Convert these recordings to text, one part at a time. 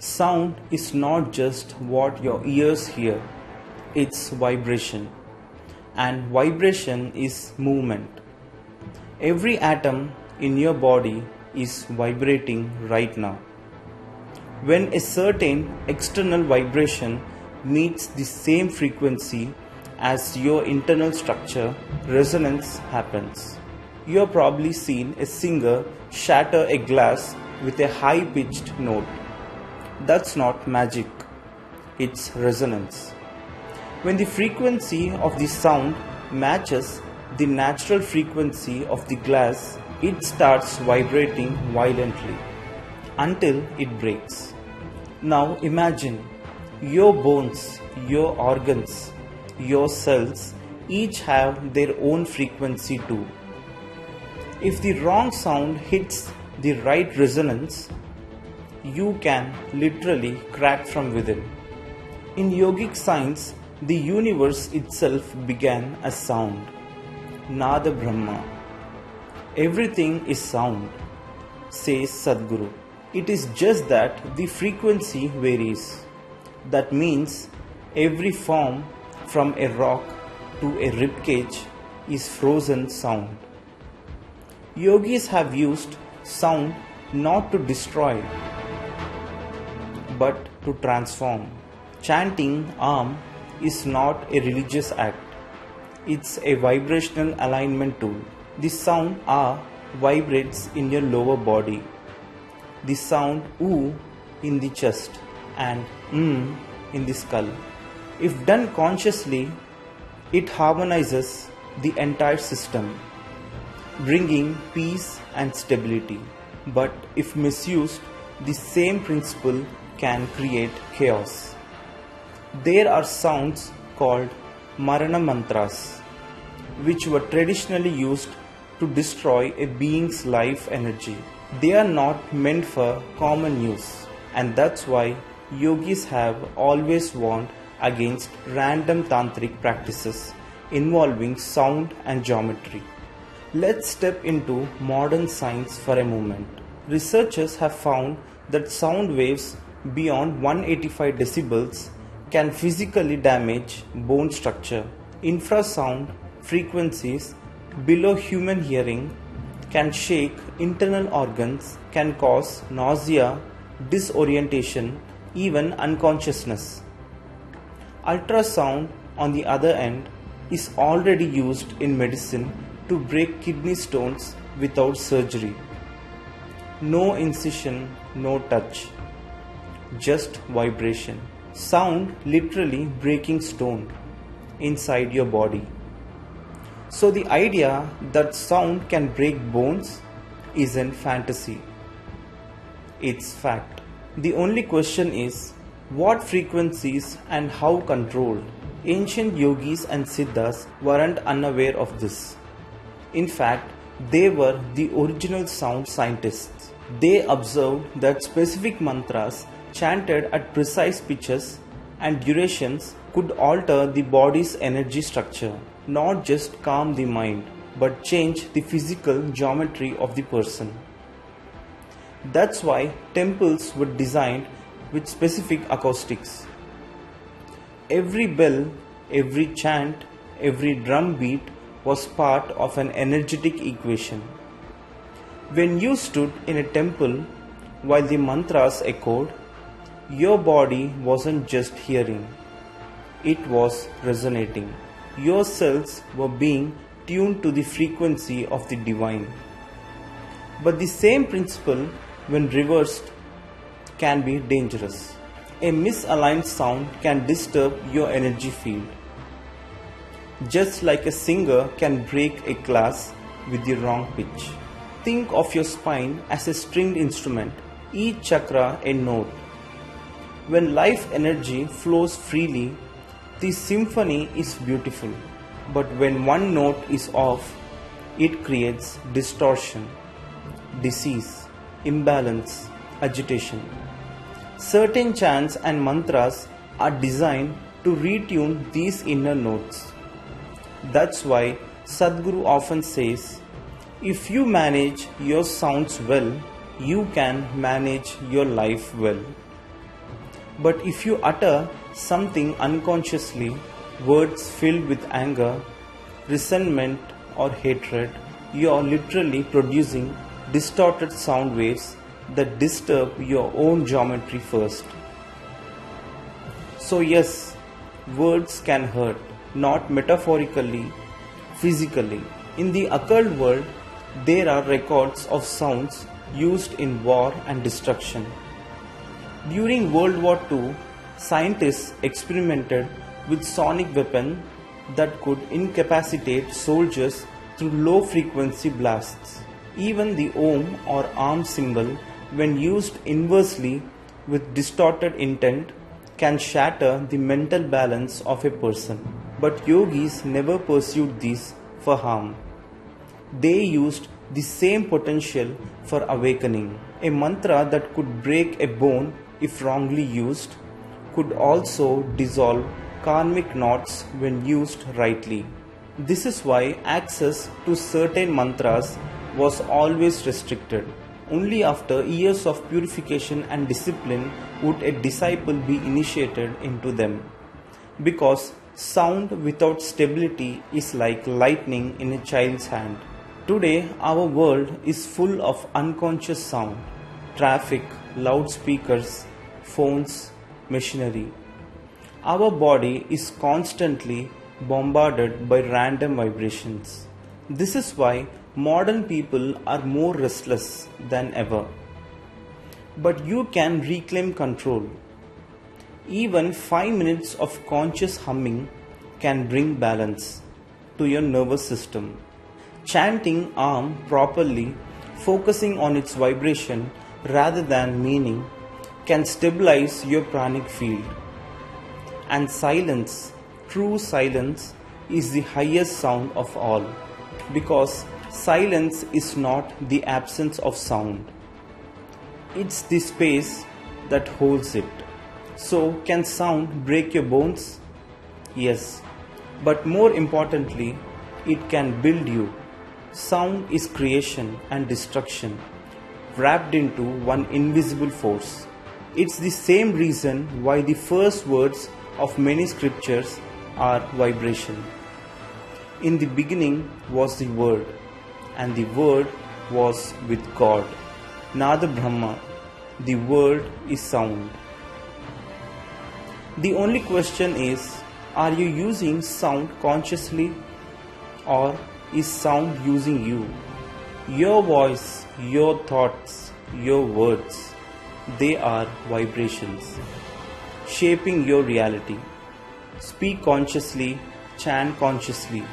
Sound is not just what your ears hear, it's vibration. And vibration is movement. Every atom in your body is vibrating right now. When a certain external vibration meets the same frequency as your internal structure, resonance happens. You have probably seen a singer shatter a glass with a high-pitched note. That's not magic, it's resonance. When the frequency of the sound matches the natural frequency of the glass, it starts vibrating violently until it breaks. Now imagine your bones, your organs, your cells each have their own frequency too. If the wrong sound hits the right resonance, you can literally crack from within. In yogic science, the universe itself began as sound. Nada Brahma. Everything is sound, says Sadhguru. It is just that the frequency varies. That means every form from a rock to a ribcage is frozen sound. Yogis have used sound not to destroy but to transform. Chanting Om is not a religious act. It's a vibrational alignment tool. The sound A vibrates in your lower body. The sound U in the chest and in the skull. If done consciously, it harmonizes the entire system, bringing peace and stability. But if misused, the same principle can create chaos. There are sounds called Marana mantras, which were traditionally used to destroy a being's life energy. They are not meant for common use, and that's why yogis have always warned against random tantric practices involving sound and geometry. Let's step into modern science for a moment. Researchers have found that sound waves beyond 185 decibels can physically damage bone structure. Infrasound frequencies below human hearing can shake internal organs, can cause nausea, disorientation, even unconsciousness. Ultrasound, on the other end, is already used in medicine to break kidney stones without surgery. No incision, no touch, just vibration. Sound literally breaking stone inside your body. So the idea that sound can break bones isn't fantasy. It's fact. The only question is, what frequencies and how controlled? Ancient yogis and siddhas weren't unaware of this. In fact, they were the original sound scientists. They observed that specific mantras chanted at precise pitches and durations could alter the body's energy structure, not just calm the mind, but change the physical geometry of the person. That's why temples were designed with specific acoustics. Every bell, every chant, every drum beat was part of an energetic equation. When you stood in a temple while the mantras echoed, your body wasn't just hearing, it was resonating. Your cells were being tuned to the frequency of the divine. But the same principle, when reversed, can be dangerous. A misaligned sound can disturb your energy field. Just like a singer can break a glass with the wrong pitch. Think of your spine as a stringed instrument, each chakra a note. When life energy flows freely, the symphony is beautiful. But when one note is off, it creates distortion, disease, imbalance, agitation. Certain chants and mantras are designed to retune these inner notes. That's why Sadhguru often says, if you manage your sounds well, you can manage your life well. But if you utter something unconsciously, words filled with anger, resentment, or hatred, you are literally producing distorted sound waves that disturb your own geometry first. So, yes, words can hurt, not metaphorically, physically. In the occult world, there are records of sounds used in war and destruction. During World War II, scientists experimented with sonic weapons that could incapacitate soldiers through low frequency blasts. Even the Om or arm symbol, when used inversely with distorted intent, can shatter the mental balance of a person. But yogis never pursued these for harm. They used the same potential for awakening. A mantra that could break a bone if wrongly used could also dissolve karmic knots when used rightly. This is why access to certain mantras was always restricted. Only after years of purification and discipline would a disciple be initiated into them. Because sound without stability is like lightning in a child's hand. Today, our world is full of unconscious sound, traffic, loudspeakers, phones, machinery. Our body is constantly bombarded by random vibrations. This is why modern people are more restless than ever. But you can reclaim control. Even 5 minutes of conscious humming can bring balance to your nervous system. Chanting Om properly, focusing on its vibration rather than meaning, can stabilize your pranic field. And silence, true silence, is the highest sound of all, because silence is not the absence of sound. It's the space that holds it. So, can sound break your bones? Yes, but more importantly, it can build you. Sound is creation and destruction, wrapped into one invisible force. It's the same reason why the first words of many scriptures are vibration. In the beginning was the Word, and the Word was with God. Nada Brahma, the Word is sound. The only question is, are you using sound consciously, or is sound using you? Your voice, your thoughts, your words, they are vibrations, shaping your reality. Speak consciously, chant consciously,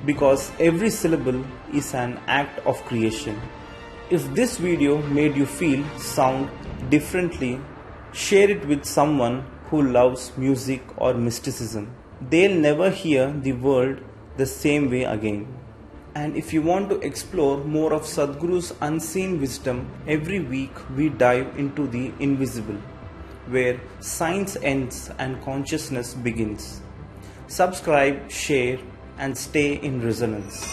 because every syllable is an act of creation. If this video made you feel sound differently, share it with someone who loves music or mysticism. They'll never hear the world the same way again. And if you want to explore more of Sadhguru's unseen wisdom, every week we dive into the invisible, where science ends and consciousness begins. Subscribe, share, and stay in resonance.